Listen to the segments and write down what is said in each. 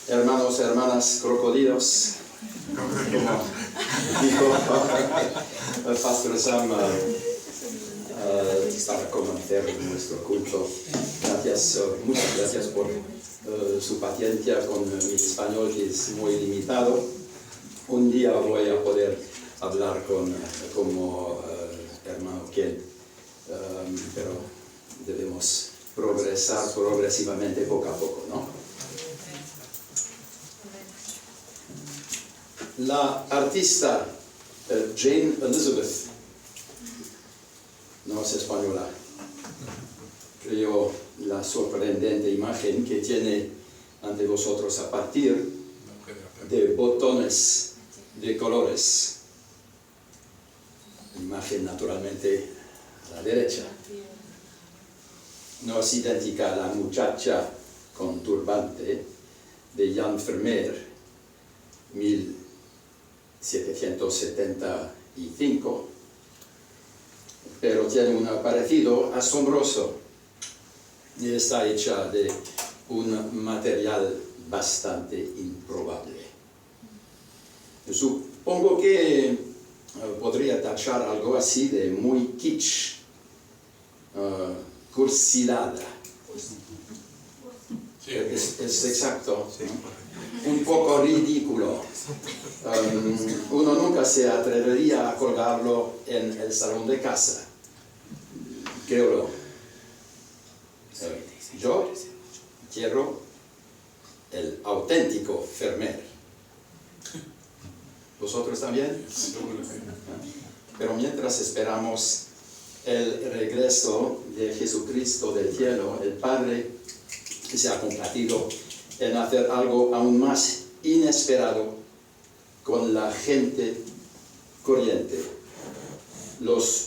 hermanos, hermanas, crocodilos, como dijo el Pastor Sam para comenzar nuestro culto. Gracias, muchas gracias por su paciencia con mi español, que es muy limitado. Un día voy a poder hablar como hermano Ken, pero debemos progresar progresivamente poco a poco, ¿no? La artista Jane Elizabeth, no es española, creó la sorprendente imagen que tiene ante vosotros a partir de botones de colores. Imagen naturalmente a la derecha. No es idéntica a la muchacha con turbante de Jan Vermeer, 1775, pero tiene un parecido asombroso y está hecha de un material bastante improbable. Supongo que podría tachar algo así de muy kitsch, cursilada. Sí, es exacto. sí. Un poco ridículo. Uno nunca se atrevería a colgarlo en el salón de casa. Creo. Yo quiero el auténtico Vermeer. ¿Vosotros también? Pero mientras esperamos el regreso de Jesucristo del cielo, el Padre se ha complacido en hacer algo aún más inesperado con la gente corriente, los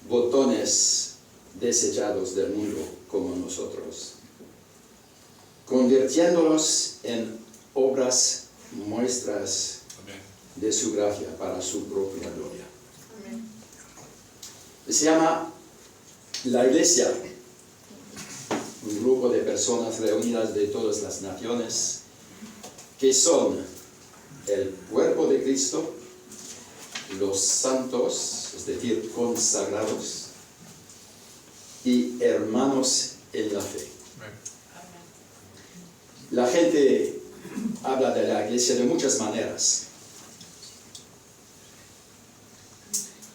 botones desechados del mundo como nosotros, convirtiéndolos en obras muestras de su gracia para su propia gloria. Amén. Se llama la Iglesia, un grupo de personas reunidas de todas las naciones que son el cuerpo de Cristo, los santos, es decir, consagrados, y hermanos en la fe. La gente habla de la Iglesia de muchas maneras.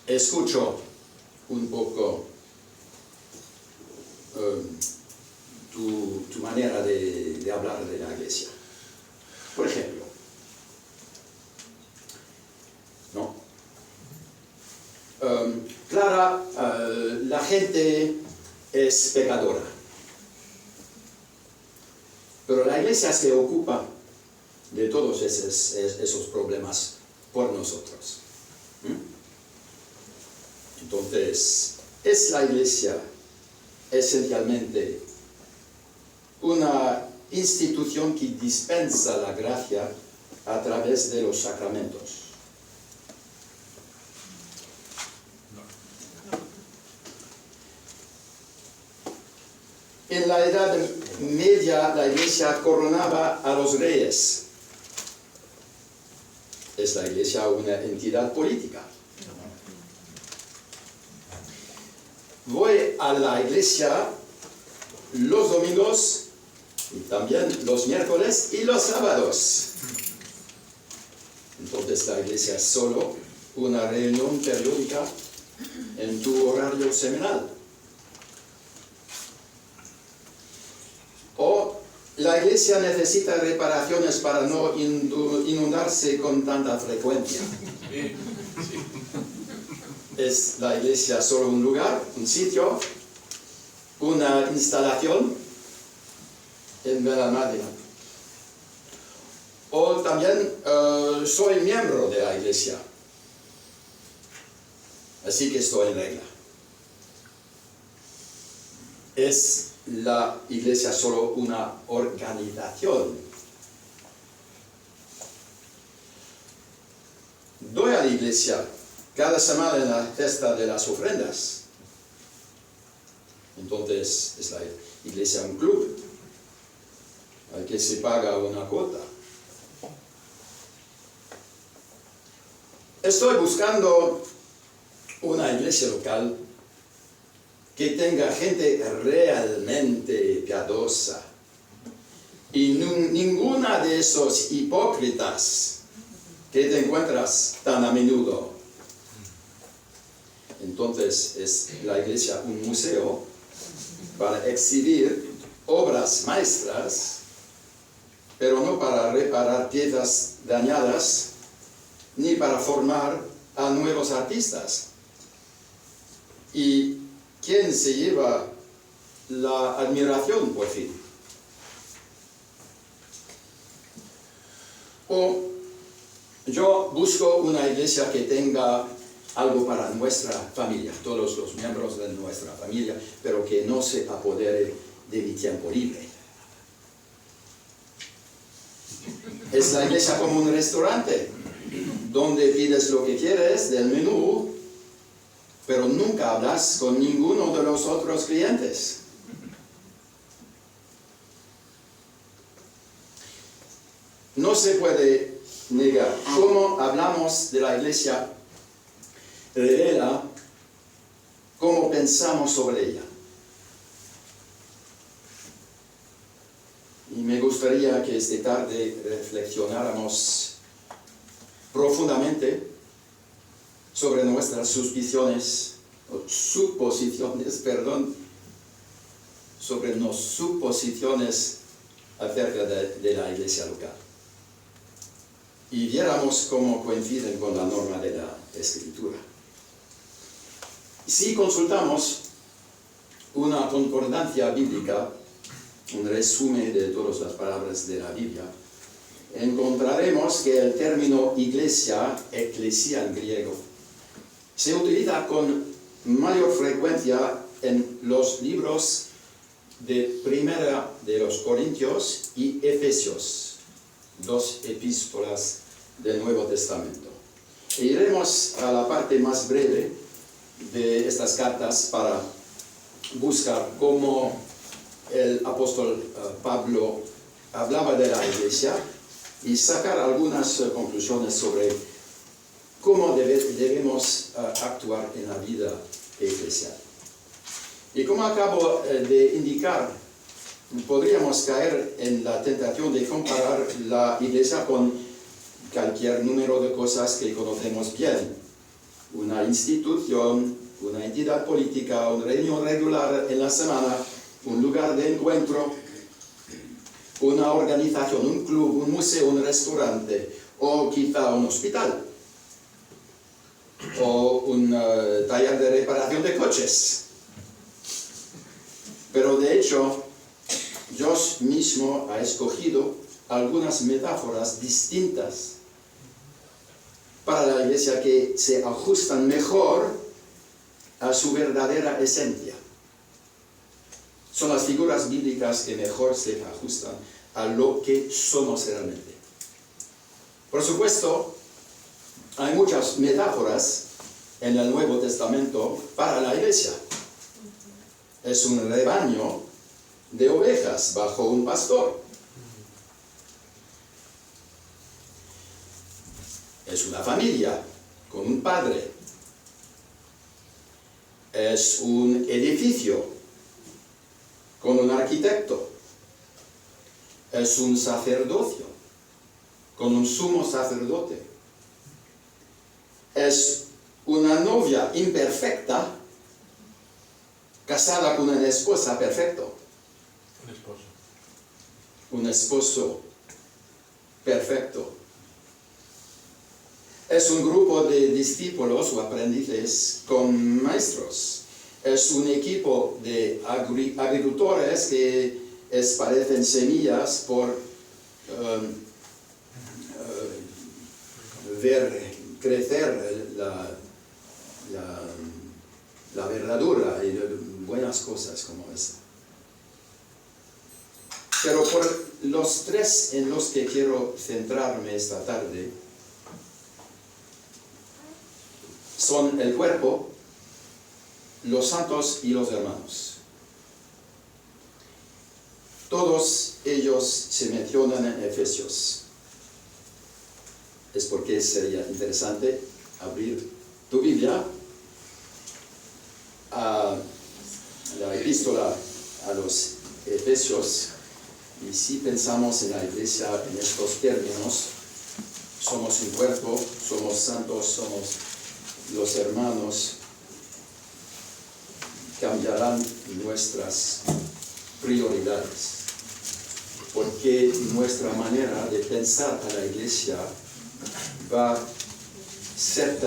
Escucho un poco tu manera de hablar de la Iglesia. Por ejemplo, ¿no? Clara, la gente es pecadora, pero la Iglesia se ocupa de todos esos problemas por nosotros. Entonces, es la Iglesia esencialmente una institución que dispensa la gracia a través de los sacramentos. En la Edad Media, la Iglesia coronaba a los reyes. ¿Es la Iglesia una entidad política? Voy a la iglesia los domingos y también los miércoles y los sábados. Entonces la iglesia es solo una reunión periódica en tu horario semanal. O la iglesia necesita reparaciones para no inundarse con tanta frecuencia. ¿Es la iglesia solo un lugar, un sitio, una instalación en Benalmádena? O también soy miembro de la iglesia, así que estoy en regla. ¿Es la iglesia solo una organización? Doy a la iglesia cada semana en la fiesta de las ofrendas. Entonces, ¿es la iglesia un club al que se paga una cuota? Estoy buscando una iglesia local que tenga gente realmente piadosa y ninguna de esos hipócritas que te encuentras tan a menudo. Entonces es la iglesia un museo para exhibir obras maestras, pero no para reparar piezas dañadas ni para formar a nuevos artistas. ¿Y quién se lleva la admiración por fin? O yo busco una iglesia que tenga algo para nuestra familia, todos los miembros de nuestra familia, pero que no se apodere de mi tiempo libre. Es la iglesia como un restaurante, donde pides lo que quieres del menú, pero nunca hablas con ninguno de los otros clientes. No se puede negar. Cómo hablamos de la iglesia revela cómo pensamos sobre ella. Y me gustaría que esta tarde reflexionáramos profundamente sobre nuestras suposiciones, sobre las suposiciones acerca de la iglesia local. Y viéramos cómo coinciden con la norma de la Escritura. Si consultamos una concordancia bíblica, un resumen de todas las palabras de la Biblia, encontraremos que el término iglesia, eclesia en griego, se utiliza con mayor frecuencia en los libros de Primera de los Corintios y Efesios, dos epístolas del Nuevo Testamento. E iremos a la parte más breve de estas cartas para buscar cómo el apóstol Pablo hablaba de la iglesia y sacar algunas conclusiones sobre cómo debemos actuar en la vida eclesial. Y como acabo de indicar, podríamos caer en la tentación de comparar la iglesia con cualquier número de cosas que conocemos bien. Una institución, una entidad política, una reunión regular en la semana, un lugar de encuentro, una organización, un club, un museo, un restaurante, o quizá un hospital, o un taller de reparación de coches. Pero de hecho, Dios mismo ha escogido algunas metáforas distintas para la iglesia que se ajustan mejor a su verdadera esencia. Son las figuras bíblicas que mejor se ajustan a lo que somos realmente. Por supuesto, hay muchas metáforas en el Nuevo Testamento para la iglesia. Es un rebaño de ovejas bajo un pastor. Es una familia con un padre. Es un edificio con un arquitecto. Es un sacerdocio con un sumo sacerdote. Es una novia imperfecta casada con una esposa perfecta. Un esposo perfecto. Es un grupo de discípulos o aprendices con maestros. Es un equipo de agricultores que esparcen semillas por ver crecer la verdadura y buenas cosas como esa. Pero por los tres en los que quiero centrarme esta tarde son el cuerpo, los santos y los hermanos. Todos ellos se mencionan en Efesios. Es porque sería interesante abrir tu Biblia a la epístola a los Efesios, y si pensamos en la iglesia en estos términos, somos un cuerpo, somos santos, somos los hermanos, cambiarán nuestras prioridades, porque nuestra manera de pensar a la iglesia va a ser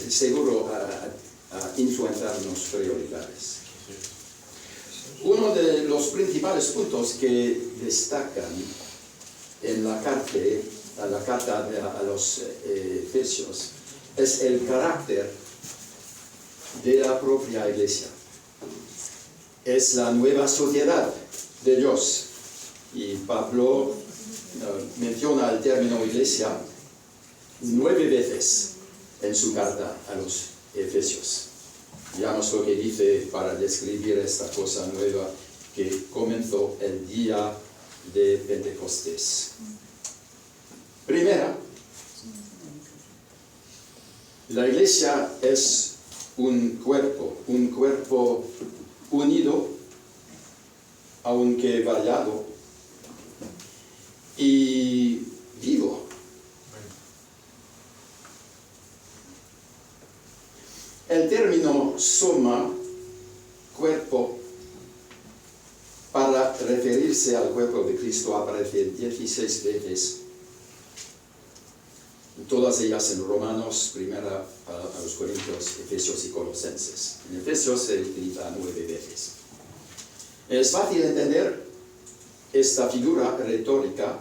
seguro a influenciar nuestras prioridades. Uno de los principales puntos que destacan en la carta a los Efesios es el carácter de la propia iglesia. Es la nueva sociedad de Dios. Y Pablo menciona el término iglesia 9 veces en su carta a los Efesios. Veamos lo que dice para describir esta cosa nueva que comenzó el día de Pentecostés. Primera, la iglesia es un cuerpo unido, aunque variado, y vivo. El término soma, cuerpo, para referirse al cuerpo de Cristo aparece 16 veces, todas ellas en Romanos, primera a los Corintios, Efesios y Colosenses. En Efesios se utiliza 9 veces. Es fácil entender esta figura retórica.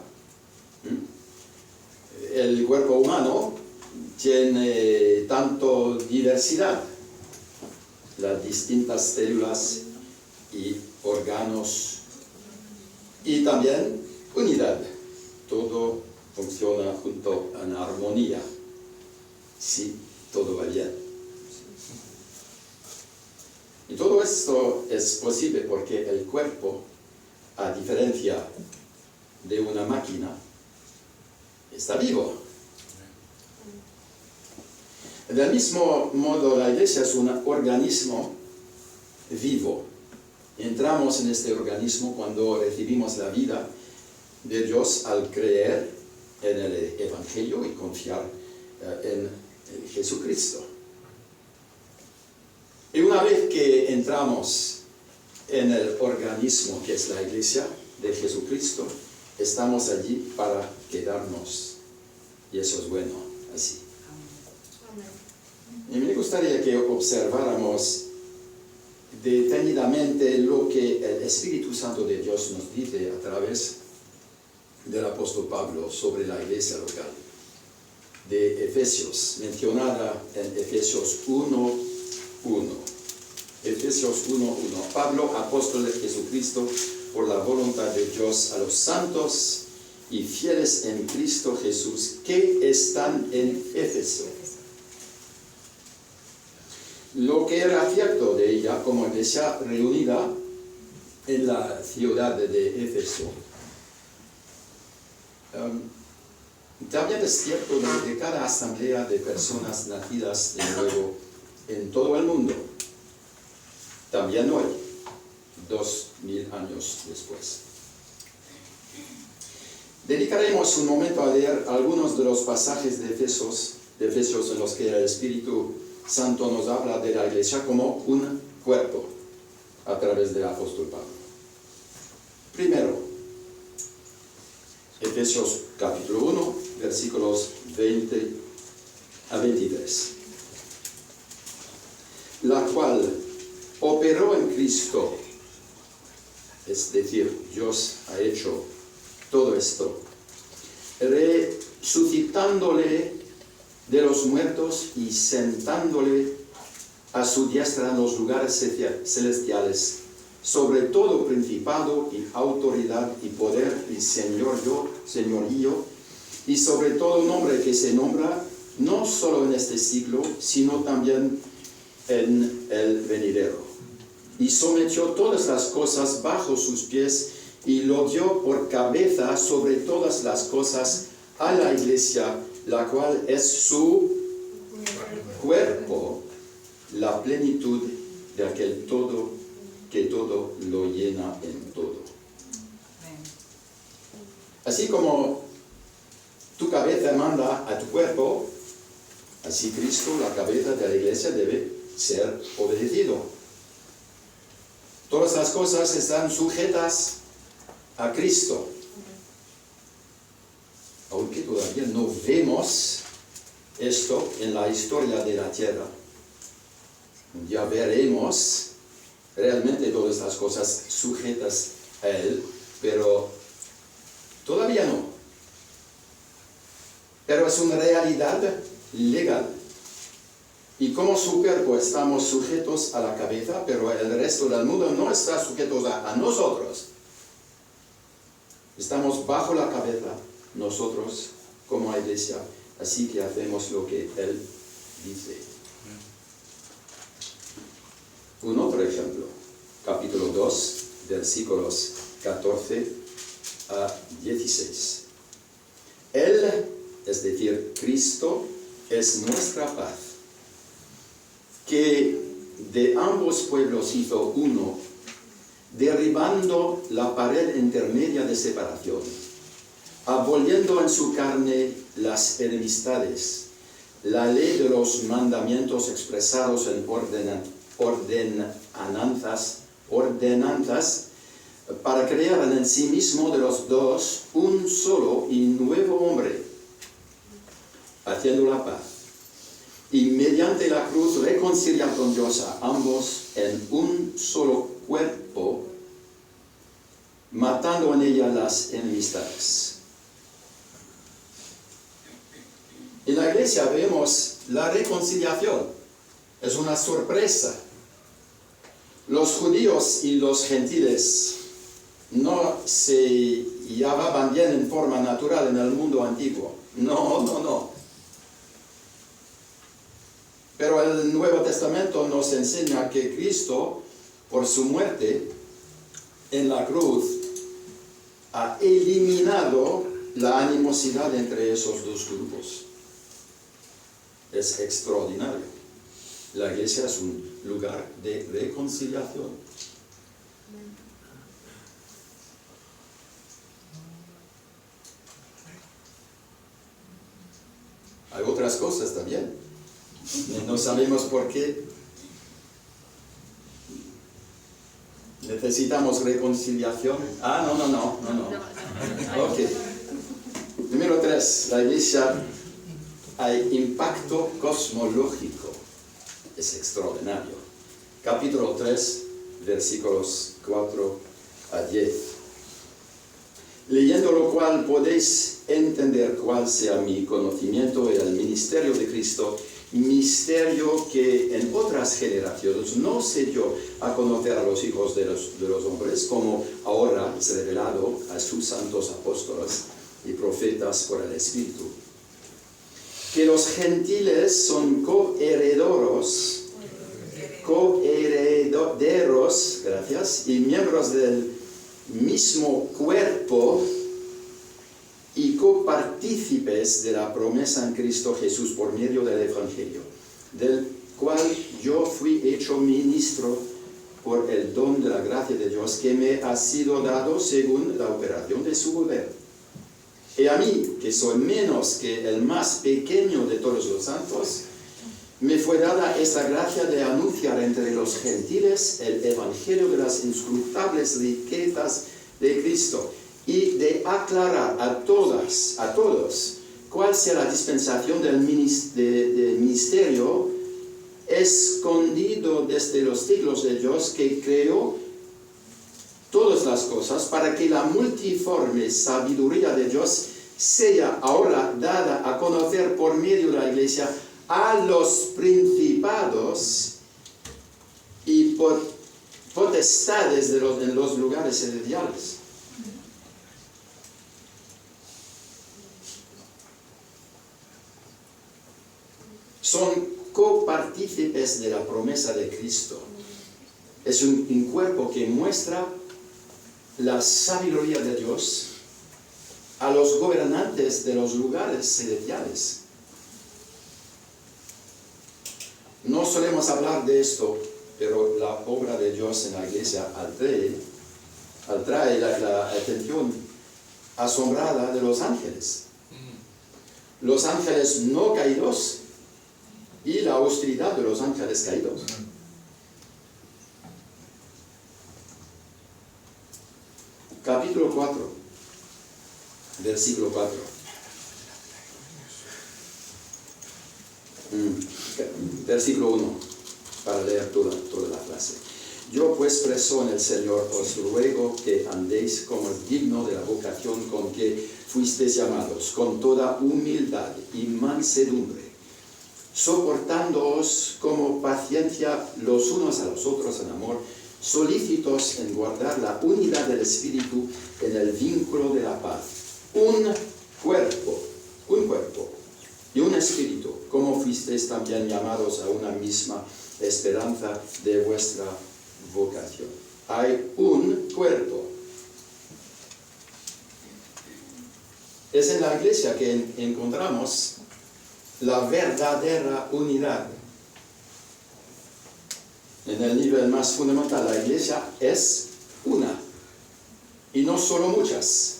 El cuerpo humano tiene tanto diversidad, las distintas células y órganos, y también unidad. Todo funciona junto en armonía, si todo va bien. Y todo esto es posible porque el cuerpo, a diferencia de una máquina, está vivo. Del mismo modo, la iglesia es un organismo vivo. Entramos en este organismo cuando recibimos la vida de Dios al creer en el Evangelio y confiar en Jesucristo. Y una vez que entramos en el organismo que es la iglesia de Jesucristo, estamos allí para quedarnos. Y eso es bueno, así. Y me gustaría que observáramos detenidamente lo que el Espíritu Santo de Dios nos dice a través del apóstol Pablo sobre la iglesia local de Efesios, mencionada en Efesios 1:1. Efesios 1:1. Pablo, apóstol de Jesucristo, por la voluntad de Dios, a los santos y fieles en Cristo Jesús que están en Éfeso. Lo que era cierto de ella como iglesia reunida en la ciudad de Éfeso, también es cierto de cada asamblea de personas nacidas de nuevo en todo el mundo, también hoy, 2000 años después. Dedicaremos un momento a leer algunos de los pasajes de Efesios en los que el Espíritu Santo nos habla de la iglesia como un cuerpo a través del apóstol Pablo. Primero, Efesios capítulo 1, versículos 20 a 23. La cual operó en Cristo, es decir, Dios ha hecho todo esto, resucitándole de los muertos y sentándole a su diestra en los lugares celestiales, sobre todo principado y autoridad y poder y señorío, y sobre todo nombre que se nombra no solo en este siglo, sino también en el venidero. Y sometió todas las cosas bajo sus pies, y lo dio por cabeza sobre todas las cosas a la iglesia, la cual es su cuerpo la plenitud de aquel todo que todo lo llena en todo. Así como tu cabeza manda a tu cuerpo, así Cristo, la cabeza de la iglesia, debe ser obedecido. Todas las cosas están sujetas a Cristo. Aunque todavía no vemos esto en la historia de la tierra. Ya veremos realmente todas estas cosas sujetas a Él, pero todavía no. Pero es una realidad legal. Y como su cuerpo estamos sujetos a la cabeza, pero el resto del mundo no está sujeto a nosotros. Estamos bajo la cabeza nosotros como iglesia, así que hacemos lo que Él dice. Un otro ejemplo, capítulo 2, versículos 14 a 16. Él, es decir, Cristo, es nuestra paz, que de ambos pueblos hizo uno, derribando la pared intermedia de separación, aboliendo en su carne las enemistades, la ley de los mandamientos expresados en ordenanzas, para crear en sí mismo de los dos un solo y nuevo hombre, haciendo la paz, y mediante la cruz reconciliar con Dios a ambos en un solo cuerpo, matando en ella las enemistades. En la iglesia vemos la reconciliación. Es una sorpresa. Los judíos y los gentiles no se llevaban bien en forma natural en el mundo antiguo. No. Pero el Nuevo Testamento nos enseña que Cristo, por su muerte en la cruz, ha eliminado la animosidad entre esos dos grupos. Es extraordinario. La iglesia es un lugar de reconciliación. Hay otras cosas también. No sabemos por qué. Necesitamos reconciliación. No. Ok. Número 3. La iglesia hay impacto cosmológico. Es extraordinario. Capítulo 3, versículos 4 a 10. Leyendo lo cual podéis entender cuál sea mi conocimiento y el ministerio de Cristo, misterio que en otras generaciones no se dio a conocer a los hijos de los hombres, como ahora es revelado a sus santos apóstoles y profetas por el Espíritu. Que los gentiles son coherederos, y miembros del mismo cuerpo y copartícipes de la promesa en Cristo Jesús por medio del Evangelio, del cual yo fui hecho ministro por el don de la gracia de Dios que me ha sido dado según la operación de su poder. Y a mí, que soy menos que el más pequeño de todos los santos, me fue dada esta gracia de anunciar entre los gentiles el evangelio de las inscrutables riquezas de Cristo y de aclarar a todos cuál sea la dispensación del misterio escondido desde los siglos de Dios, que creó todas las cosas, para que la multiforme sabiduría de Dios sea ahora dada a conocer por medio de la iglesia a los principados y potestades en los lugares celestiales. Son copartícipes de la promesa de Cristo. Es un cuerpo que muestra la sabiduría de Dios a los gobernantes de los lugares celestiales. No solemos hablar de esto, pero la obra de Dios en la iglesia atrae la atención asombrada de los ángeles. Los ángeles no caídos y la hostilidad de los ángeles caídos. Capítulo 4, versículo 4. Versículo 1, para leer toda la clase. Yo pues preso en el Señor os ruego que andéis como es digno de la vocación con que fuisteis llamados, con toda humildad y mansedumbre, soportándoos como paciencia los unos a los otros en amor, solícitos en guardar la unidad del Espíritu en el vínculo de la paz. Un cuerpo y un espíritu, como fuisteis también llamados a una misma esperanza de vuestra vocación. Hay un cuerpo. Es en la iglesia que encontramos la verdadera unidad. En el nivel más fundamental, la iglesia es una. Y no solo muchas.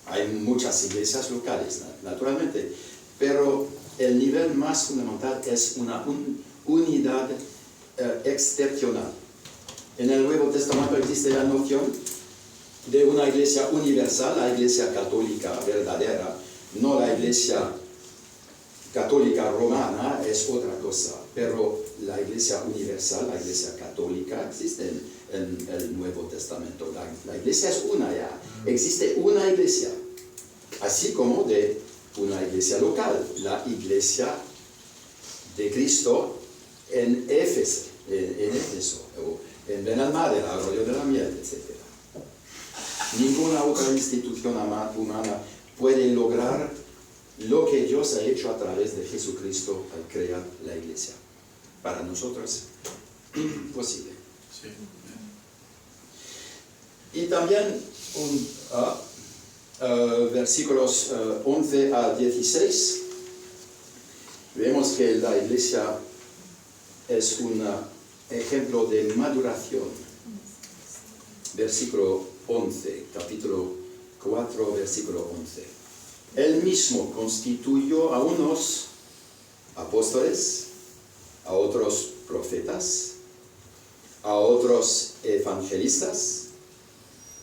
Hay muchas iglesias locales, naturalmente. Pero el nivel más fundamental es una unidad excepcional. En el Nuevo Testamento existe la noción de una iglesia universal, la iglesia católica verdadera, no la iglesia católica romana, es otra cosa, pero la iglesia universal, la iglesia católica, existe en el Nuevo Testamento. La iglesia es una ya, existe una iglesia, así como de una iglesia local, la iglesia de Cristo en Éfeso, en Benalmádena, Arroyo de la Miel, etc. Ninguna otra institución humana puede lograr lo que Dios ha hecho a través de Jesucristo al crear la iglesia. Para nosotros, imposible. Sí. Y también versículos 11 a 16, vemos que la iglesia es un ejemplo de maduración. Versículo 11, capítulo 4, versículo 11. Él mismo constituyó a unos apóstoles, a otros profetas, a otros evangelistas,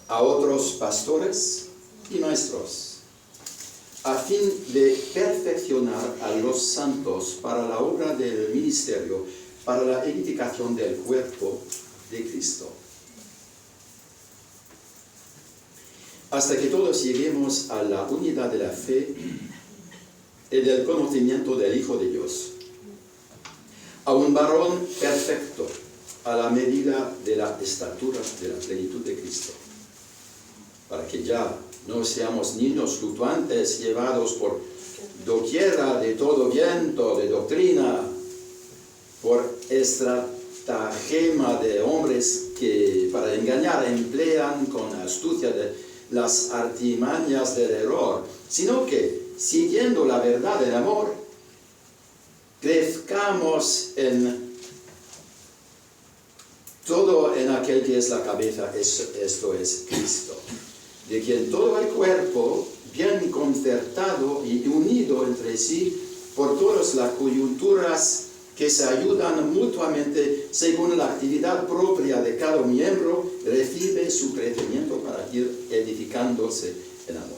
a otros pastores y maestros, a fin de perfeccionar a los santos para la obra del ministerio, para la edificación del cuerpo de Cristo, hasta que todos lleguemos a la unidad de la fe y del conocimiento del Hijo de Dios, a un varón perfecto, a la medida de la estatura de la plenitud de Cristo, para que ya no seamos niños fluctuantes llevados por doquiera de todo viento de doctrina, por estratagema de hombres que para engañar emplean con astucia las artimañas del error, sino que, siguiendo la verdad del amor, crezcamos en todo en aquel que es la cabeza, esto es Cristo, de quien todo el cuerpo, bien concertado y unido entre sí por todas las coyunturas que se ayudan mutuamente según la actividad propia de cada miembro, recibe su crecimiento para ir edificándose en amor.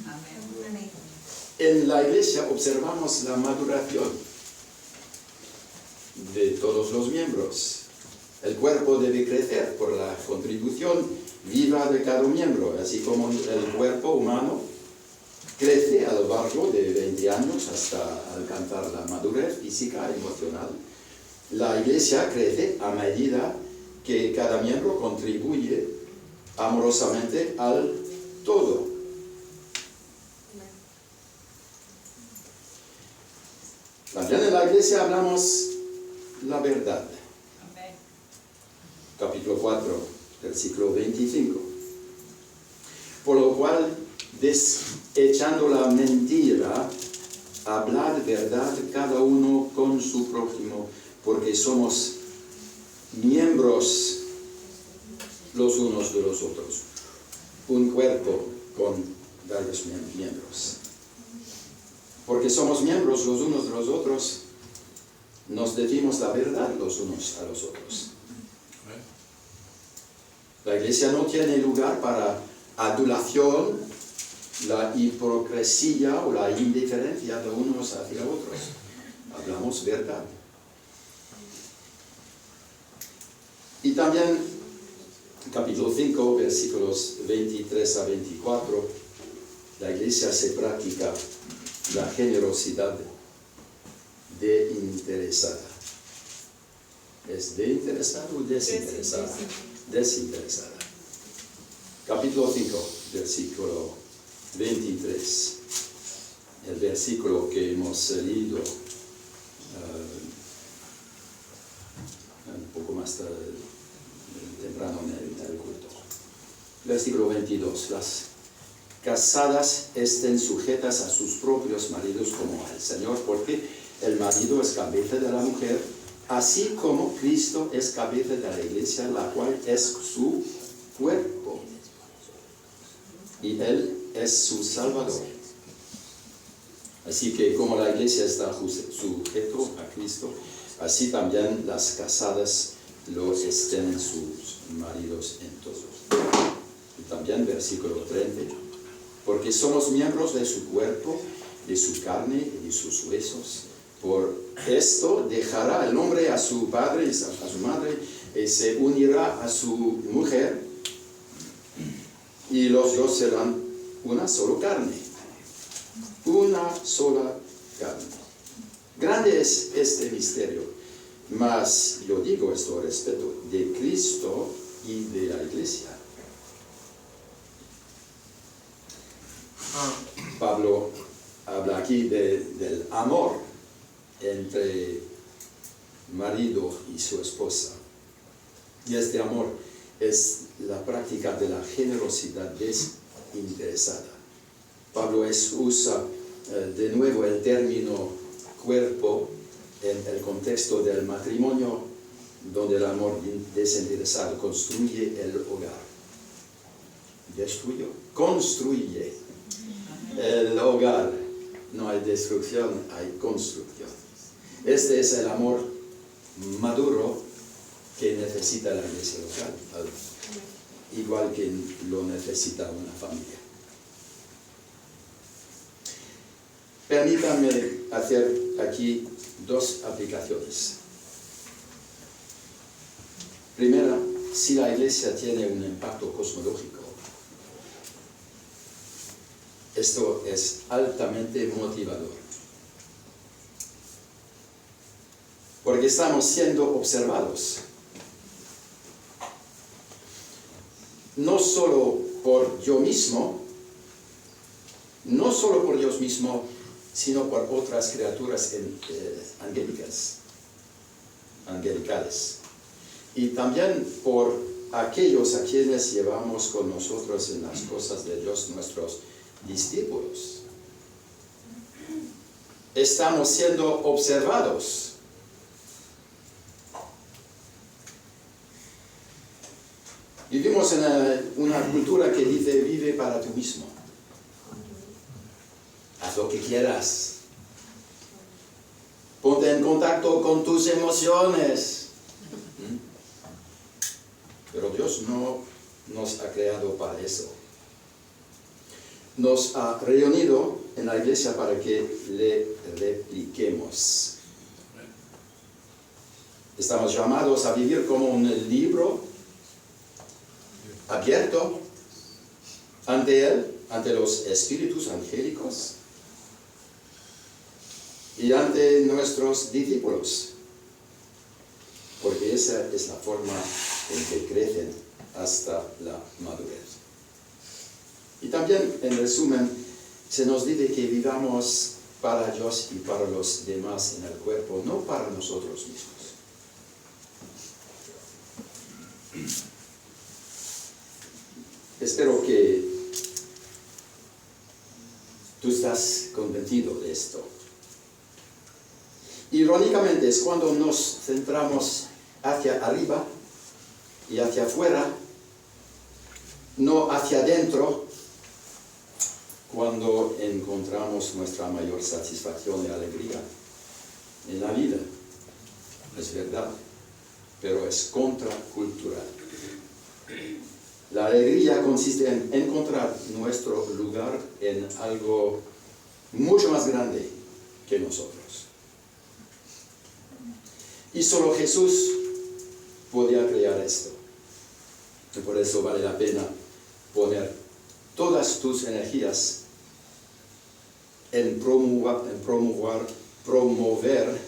Amén. En la iglesia observamos la maduración de todos los miembros. El cuerpo debe crecer por la contribución viva de cada miembro, así como el cuerpo humano crece a lo largo de 20 años hasta alcanzar la madurez física y emocional. La iglesia crece a medida que cada miembro contribuye amorosamente al todo. También en la iglesia hablamos la verdad. Capítulo 4, versículo 25. Por lo cual, desechando la mentira, hablad verdad cada uno con su prójimo, porque somos miembros los unos de los otros, un cuerpo con varios miembros. Porque somos miembros los unos de los otros, nos decimos la verdad los unos a los otros. La iglesia no tiene lugar para adulación, la hipocresía o la indiferencia de unos hacia otros. Hablamos verdad. Y también, capítulo 5, versículos 23 a 24, la iglesia se practica la generosidad desinteresada. ¿Es desinteresada o desinteresada? Desinteresada. Capítulo 5, versículo 23. El versículo que hemos leído un poco más temprano en el culto. Versículo 22. Las casadas estén sujetas a sus propios maridos como al Señor, porque el marido es cabeza de la mujer, así como Cristo es cabeza de la iglesia, la cual es su cuerpo, y Él es su Salvador. Así que como la iglesia está sujeto a Cristo, así también las casadas lo estén en sus maridos en todo. Y también versículo 30. Porque somos miembros de su cuerpo, de su carne y de sus huesos. Por esto dejará el hombre a su padre y a su madre, y se unirá a su mujer, y los dos serán una sola carne. Una sola carne. Grande es este misterio, mas yo digo esto al respecto de Cristo y de la iglesia. Pablo habla aquí del amor entre marido y su esposa. Y este amor es la práctica de la generosidad desinteresada. Pablo usa de nuevo el término cuerpo en el contexto del matrimonio, donde el amor desinteresado construye el hogar. ¿Destruyó? Construye el hogar. No hay destrucción, hay construcción. Este es el amor maduro que necesita la iglesia local, igual que lo necesita una familia. Permítanme hacer aquí dos aplicaciones. Primera, si la iglesia tiene un impacto cosmológico, esto es altamente motivador. Porque estamos siendo observados. No solo por yo mismo, sino por otras criaturas angelicales. Y también por aquellos a quienes llevamos con nosotros en las cosas de Dios, nuestros discípulos. Estamos siendo observados. Vivimos en una cultura que dice: vive para tú mismo. Haz lo que quieras. Ponte en contacto con tus emociones. Pero Dios no nos ha creado para eso. Nos ha reunido en la iglesia para que le repliquemos. Estamos llamados a vivir como un libro abierto ante Él, ante los espíritus angélicos y ante nuestros discípulos, porque esa es la forma en que crecen hasta la madurez. Y también, en resumen, se nos dice que vivamos para Dios y para los demás en el cuerpo, no para nosotros mismos. Espero que tú estás convencido de esto. Irónicamente es cuando nos centramos hacia arriba y hacia afuera, no hacia adentro, cuando encontramos nuestra mayor satisfacción y alegría en la vida. Es verdad, pero es contracultural. La alegría consiste en encontrar nuestro lugar en algo mucho más grande que nosotros. Y solo Jesús podía crear esto. Y por eso vale la pena poner todas tus energías en promover,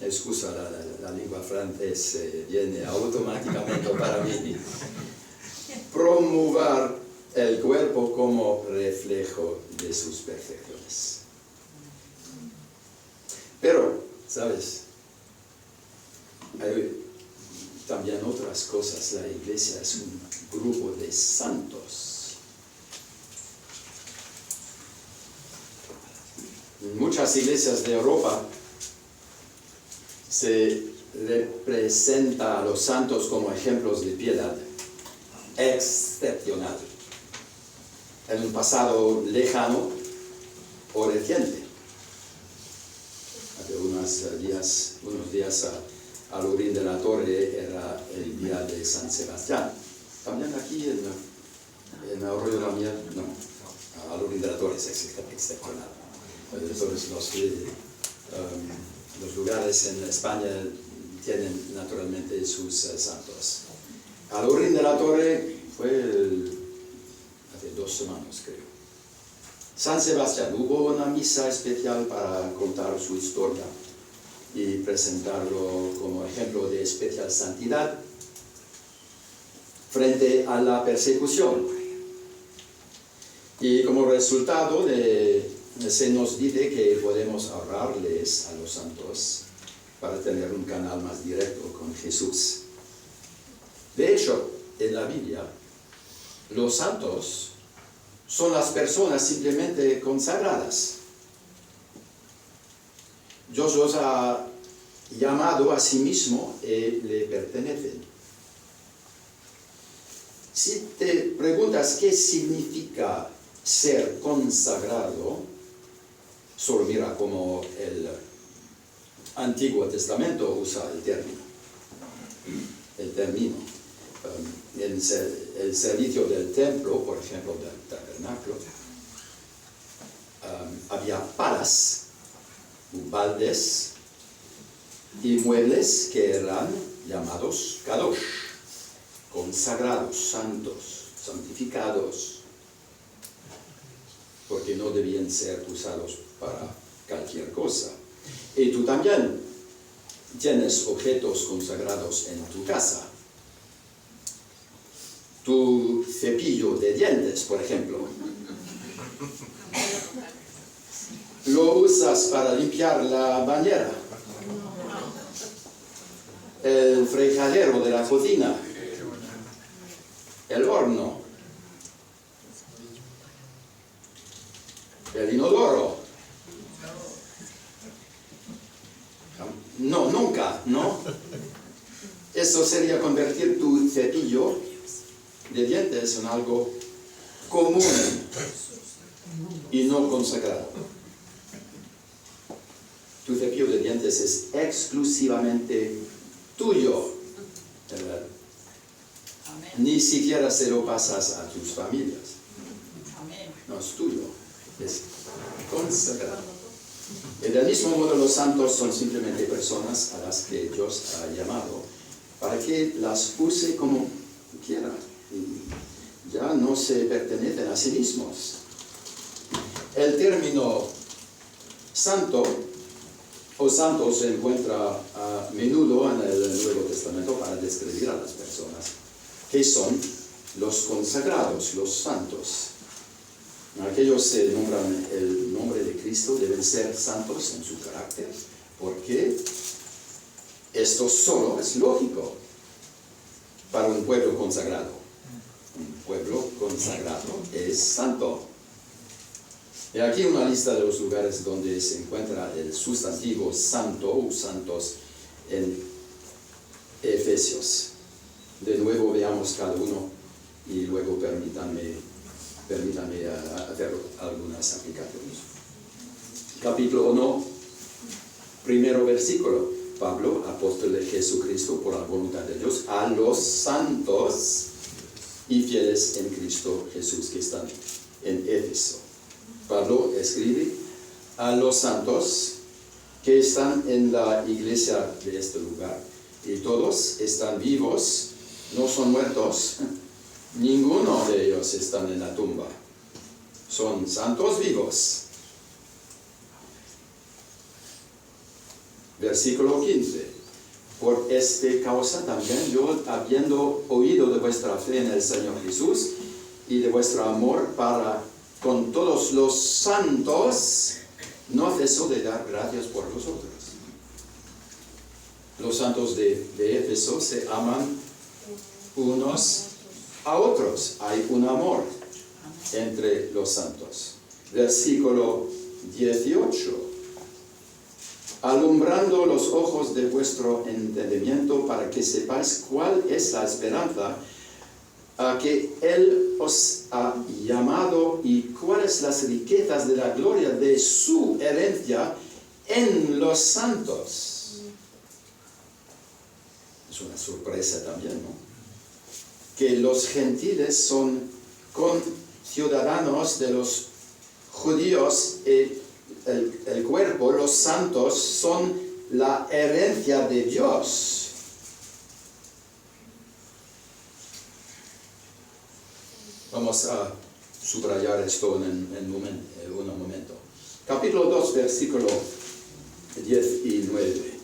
excusa, la lengua francesa viene automáticamente para mí, promover el cuerpo como reflejo de sus perfecciones. Pero, ¿sabes? Hay también otras cosas. La iglesia es un grupo de santos. En muchas iglesias de Europa se representa a los santos como ejemplos de piedad excepcional en un pasado lejano o reciente. Hace unos días al orín de la torre era el día de San Sebastián. También aquí en Arroyo de la Miel, no, al orín de la torre es excepcional. Entonces los lugares en España tienen naturalmente sus santos. Al orín de la torre fue hace 2 semanas, creo. San Sebastián, hubo una misa especial para contar su historia y presentarlo como ejemplo de especial santidad frente a la persecución. Y como resultado se nos dice que podemos ahorrarles a los santos para tener un canal más directo con Jesús. De hecho, en la Biblia, los santos son las personas simplemente consagradas. Dios los ha llamado a sí mismo y le pertenecen. Si te preguntas qué significa ser consagrado, solo mira cómo el Antiguo Testamento usa el término. En el servicio del templo, por ejemplo, del tabernáculo, había palas, baldes y muebles que eran llamados kadosh, consagrados, santos, santificados, porque no debían ser usados para cualquier cosa. Y tú también tienes objetos consagrados en tu casa. Tu cepillo de dientes, por ejemplo, lo usas para limpiar la bañera, el fregadero de la cocina, el horno, el inodoro. No, nunca, ¿no? Eso sería convertir tu cepillo de dientes en algo común y no consagrado. Tu cepillo de dientes es exclusivamente tuyo, ¿verdad? Ni siquiera se lo pasas a tus familias. No es tuyo, es consagrado. Y del mismo modo los santos son simplemente personas a las que Dios ha llamado para que las use como quiera. Y ya no se pertenecen a sí mismos. El término santo o santo se encuentra a menudo en el Nuevo Testamento para describir a las personas que son los consagrados, los santos. Aquellos se nombran el nombre de Cristo, deben ser santos en su carácter, porque esto solo es lógico para un pueblo consagrado. Un pueblo consagrado es santo. Y aquí una lista de los lugares donde se encuentra el sustantivo santo o santos en Efesios. De nuevo veamos cada uno y luego permítanme hacer algunas aplicaciones. Capítulo 1, primero versículo. Pablo, apóstol de Jesucristo por la voluntad de Dios, a los santos y fieles en Cristo Jesús que están en Éfeso. Pablo escribe a los santos que están en la iglesia de este lugar. Y todos están vivos, no son muertos. Ninguno de ellos están en la tumba. Son santos vivos. Versículo 15. Por esta causa también yo, habiendo oído de vuestra fe en el Señor Jesús y de vuestro amor para con todos los santos, no ceso de dar gracias por vosotros. Los santos de Éfeso se aman unos a otros. Hay un amor entre los santos. Versículo 18. Alumbrando los ojos de vuestro entendimiento para que sepáis cuál es la esperanza a que Él os ha llamado y cuáles las riquezas de la gloria de su herencia en los santos. Es una sorpresa también, ¿no? Que los gentiles son conciudadanos de los judíos y el cuerpo, los santos, son la herencia de Dios. Vamos a subrayar esto en un momento. Capítulo 2, versículo 10 y 9.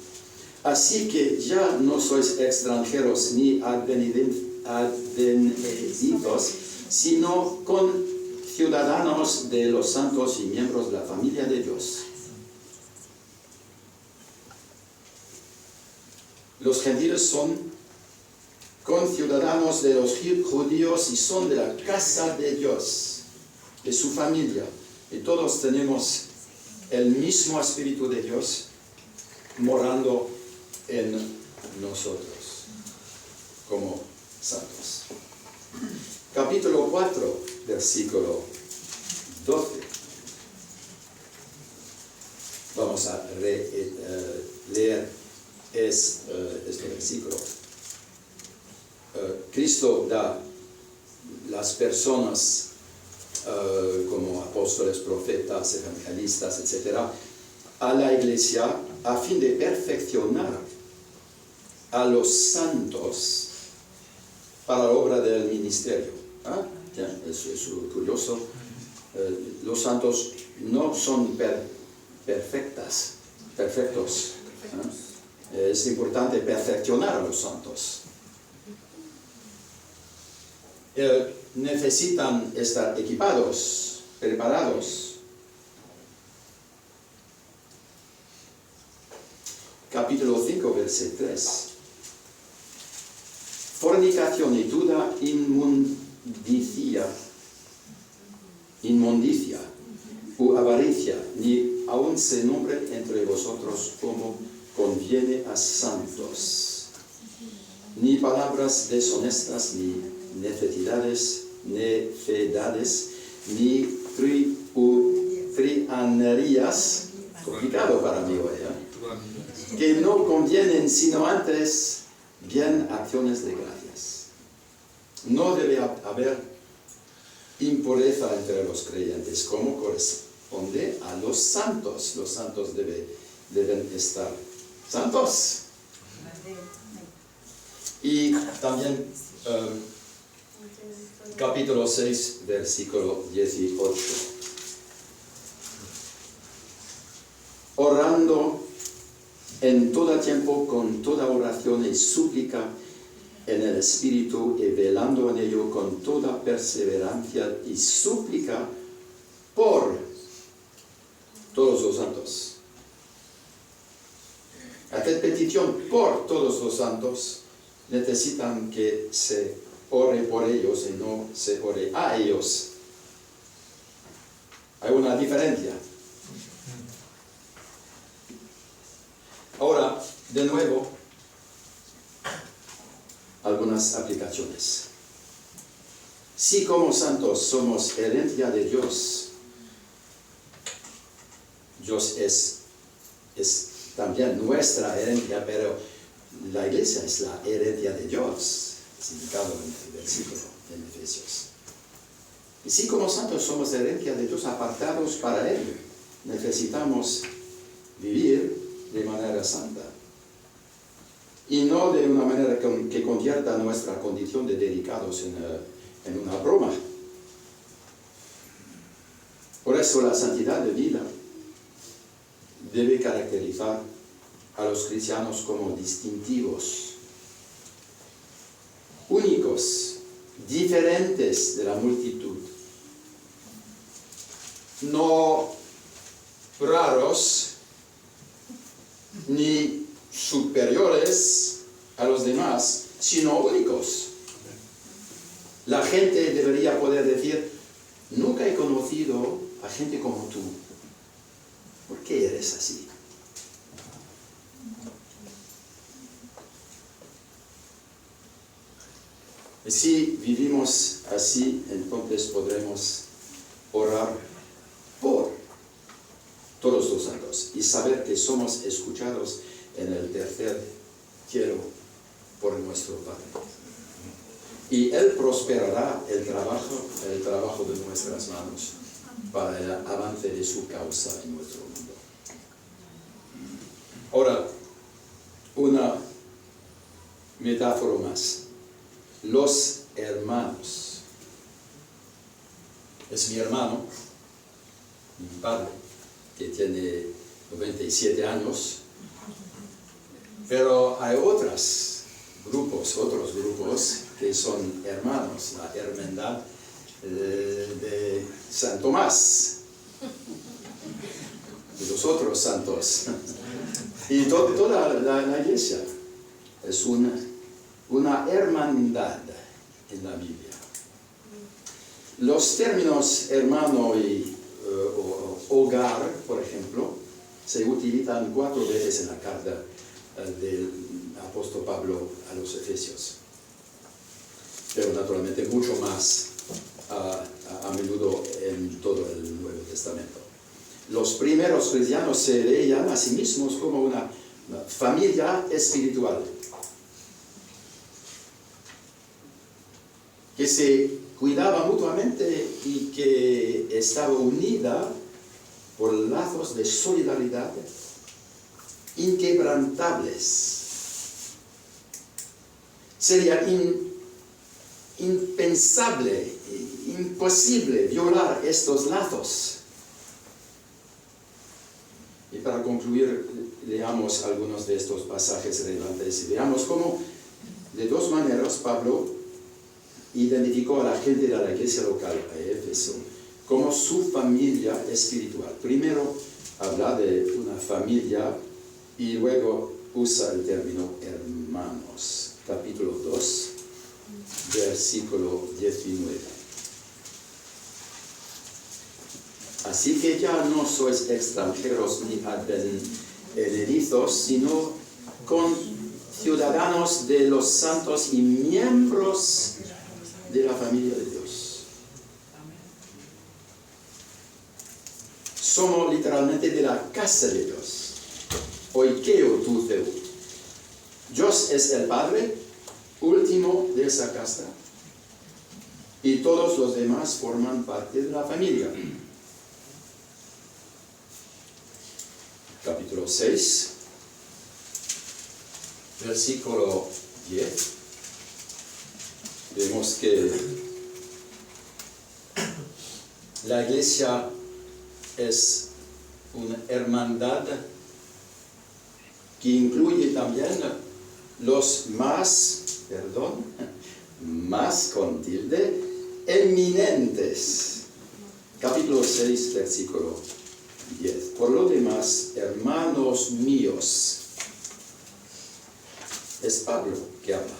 Así que ya no sois extranjeros ni adveneditos, sino ciudadanos de los santos y miembros de la familia de Dios. Los gentiles son conciudadanos de los judíos y son de la casa de Dios, de su familia. Y todos tenemos el mismo Espíritu de Dios morando en nosotros, como santos. Capítulo 4, versículo 12. Vamos a leer este versículo. Cristo da las personas como apóstoles, profetas, evangelistas, etc., a la iglesia a fin de perfeccionar a los santos para la obra del ministerio. Es curioso. Los santos no son perfectos. Es importante perfeccionar a los santos. Necesitan estar equipados, preparados. Capítulo 5, versículo 3. Fornicación y toda inmundicia u avaricia, ni aun se nombre entre vosotros como conviene a santos, ni palabras deshonestas, ni necedades, ni frianerías, complicado para mí hoy, que no convienen, sino antes bien acciones de gracias. No debe haber impureza entre los creyentes, como corresponde a los santos. Los santos deben estar santos. Y también capítulo 6, versículo 18. Orando en todo tiempo con toda oración y súplica en el Espíritu y velando en ello con toda perseverancia y súplica por todos los santos. Hacer petición por todos los santos. Necesitan que se ore por ellos y no se ore a ellos. Hay una la diferencia. Ahora, de nuevo, algunas aplicaciones. Si como santos somos herencia de Dios, Dios es también nuestra herencia, pero la iglesia es la herencia de Dios, es indicado en el versículo en Efesios. Y si como santos somos herencia de Dios, apartados para Él, necesitamos vivir de manera santa. Y no de una manera que convierta nuestra condición de dedicados en una broma. Por eso la santidad de vida debe caracterizar a los cristianos como distintivos, únicos, diferentes de la multitud, no raros ni superiores a los demás, sino únicos. La gente debería poder decir: nunca he conocido a gente como tú. ¿Por qué eres así? Si vivimos así, entonces podremos orar por todos los santos y saber que somos escuchados en el tercer cielo por nuestro Padre. Y Él prosperará el trabajo de nuestras manos para el avance de su causa en nuestro mundo. Ahora, una metáfora más. Los hermanos. Es mi hermano, mi padre, que tiene 97 años, pero hay otros grupos que son hermanos, la hermandad de San Tomás, de los otros santos, y toda la iglesia es una hermandad en la Biblia. Los términos hermano y hogar, por ejemplo, se utilizan 4 veces en la carta del apóstol Pablo a los Efesios, pero naturalmente mucho más a menudo en todo el Nuevo Testamento. Los primeros cristianos se veían a sí mismos como una familia espiritual que se cuidaba mutuamente y que estaba unida por lazos de solidaridad inquebrantables. Sería impensable, imposible violar estos lazos. Y para concluir, leamos algunos de estos pasajes relevantes y veamos cómo, de 2 maneras, Pablo identificó a la gente de la iglesia local, a Éfeso, como su familia espiritual. Primero habla de una familia y luego usa el término hermanos. Capítulo 2, versículo 19. Así que ya no sois extranjeros ni advenedizos, sino ciudadanos de los santos y miembros de la familia de Dios. Somos literalmente de la casa de Dios. Oikeo tu Theu. Dios es el Padre último de esa casa y todos los demás forman parte de la familia. Capítulo 6, versículo 10. Vemos que la iglesia es una hermandad que incluye también los más con tilde, eminentes. Capítulo 6, versículo 10. Por lo demás, hermanos míos, es Pablo que habla.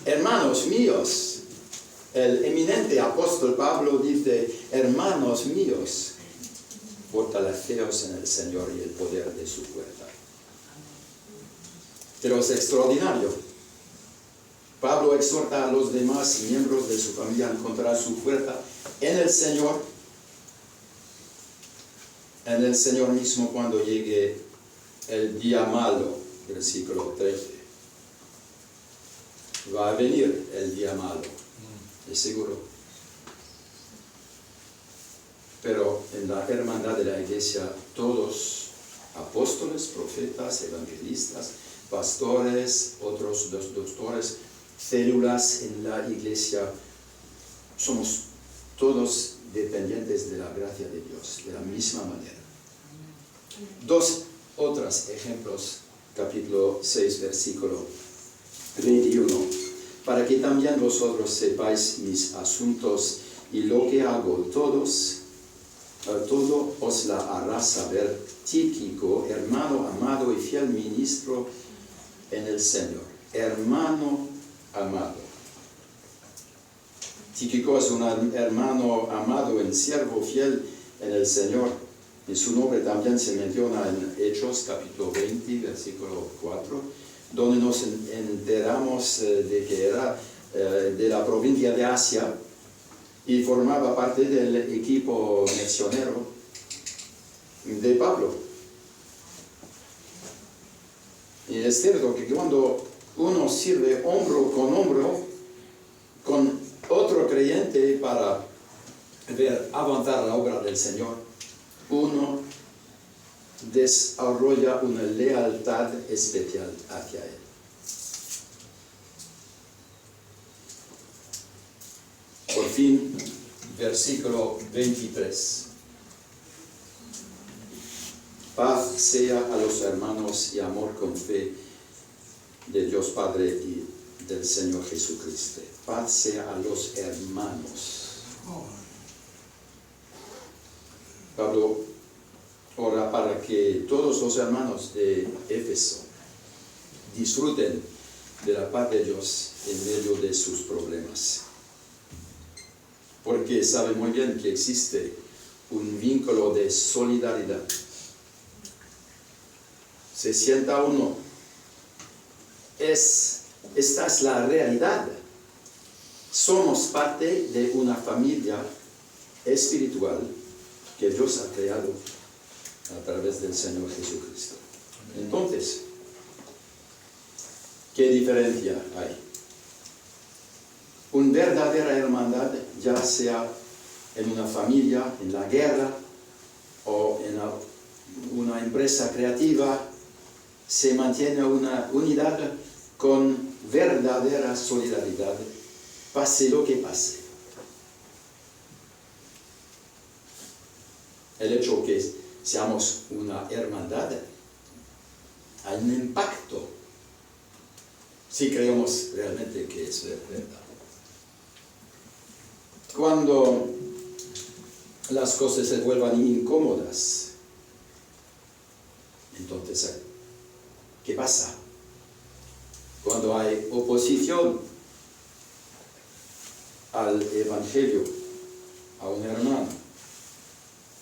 Hermanos míos, el eminente apóstol Pablo dice, hermanos míos. fortaleceos en el Señor y el poder de su fuerza. Pero es extraordinario. Pablo exhorta a los demás miembros de su familia a encontrar su fuerza en el Señor mismo cuando llegue el día malo, versículo 13. Va a venir el día malo, es seguro. Pero en la hermandad de la iglesia, todos, apóstoles, profetas, evangelistas, pastores, otros doctores, células en la iglesia, somos todos dependientes de la gracia de Dios, de la misma manera. Dos otros ejemplos, capítulo 6, versículo 21. Para que también vosotros sepáis mis asuntos y lo que hago, todo os la hará saber Tíquico, hermano amado y fiel ministro en el Señor. Hermano amado. Tíquico es un hermano amado, un siervo fiel en el Señor. Y su nombre también se menciona en Hechos, capítulo 20, versículo 4, donde nos enteramos de que era de la provincia de Asia y formaba parte del equipo misionero de Pablo. Y es cierto que cuando uno sirve hombro con otro creyente para ver avanzar la obra del Señor, uno desarrolla una lealtad especial hacia Él. Por fin, versículo 23. Paz sea a los hermanos y amor con fe de Dios Padre y del Señor Jesucristo. Paz sea a los hermanos. Pablo ora para que todos los hermanos de Éfeso disfruten de la paz de Dios en medio de sus problemas. Porque sabe muy bien que existe un vínculo de solidaridad. Se sienta uno. Esta es la realidad. Somos parte de una familia espiritual que Dios ha creado a través del Señor Jesucristo. Entonces, ¿qué diferencia hay? Una verdadera hermandad, ya sea en una familia, en la guerra o en una empresa creativa, se mantiene una unidad con verdadera solidaridad, pase lo que pase. El hecho que seamos una hermandad hay un impacto si creemos realmente que es verdad. Cuando las cosas se vuelvan incómodas, entonces, ¿qué pasa? Cuando hay oposición al Evangelio, a un hermano,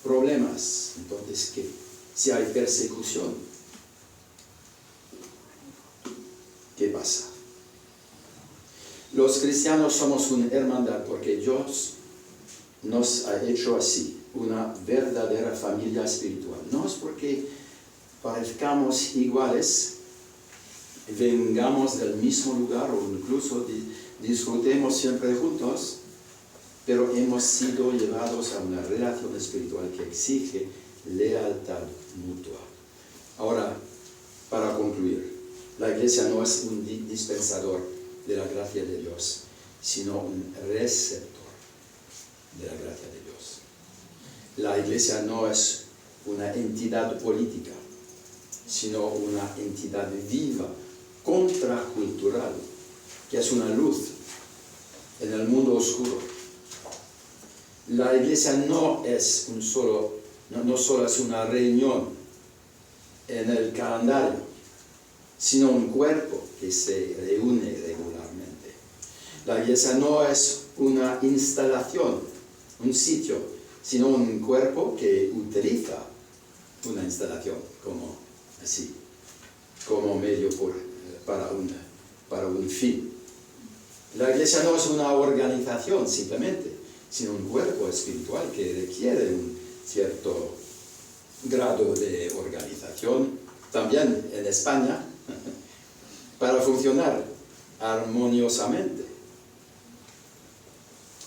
problemas, entonces, ¿qué? Si hay persecución, ¿qué pasa? Los cristianos somos una hermandad porque Dios nos ha hecho así, una verdadera familia espiritual. No es porque parezcamos iguales, vengamos del mismo lugar o incluso disfrutemos siempre juntos, pero hemos sido llevados a una relación espiritual que exige lealtad mutua. Ahora, para concluir, la iglesia no es un dispensador de la gracia de Dios, sino un receptor de la gracia de Dios. La iglesia no es una entidad política, sino una entidad viva, contracultural, que es una luz en el mundo oscuro. La iglesia no solo es una reunión en el calendario, sino un cuerpo que se reúne regularmente. La iglesia no es una instalación, un sitio, sino un cuerpo que utiliza una instalación como así, como medio para un fin. La iglesia no es una organización simplemente, sino un cuerpo espiritual que requiere un cierto grado de organización, también en España, para funcionar armoniosamente.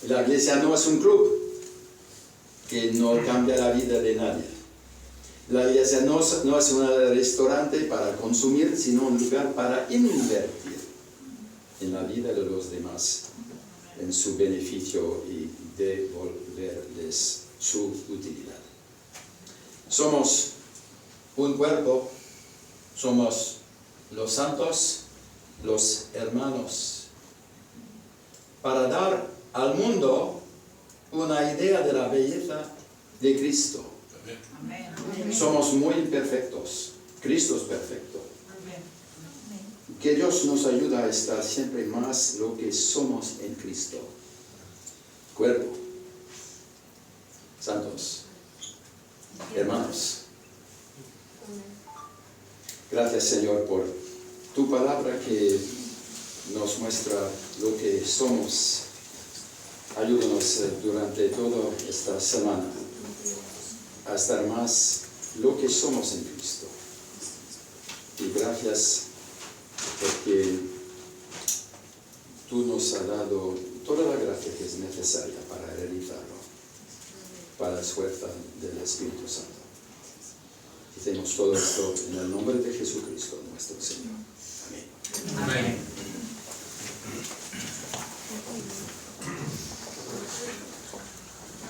La iglesia no es un club que no cambia la vida de nadie. La iglesia no es un restaurante para consumir, sino un lugar para invertir en la vida de los demás, en su beneficio y devolverles su utilidad. Somos un cuerpo, somos los santos, los hermanos, para dar al mundo una idea de la belleza de Cristo. Amén. Somos muy imperfectos, Cristo es perfecto. Amén. Que Dios nos ayude a estar siempre más lo que somos en Cristo. Cuerpo, santos, hermanos. Gracias, Señor, por tu palabra que nos muestra lo que somos. Ayúdanos durante toda esta semana a estar más lo que somos en Cristo. Y gracias porque tú nos has dado toda la gracia que es necesaria para realizarlo, para la fuerza del Espíritu Santo. Hacemos todo esto en el nombre de Jesucristo, nuestro Señor. Amén. Amén.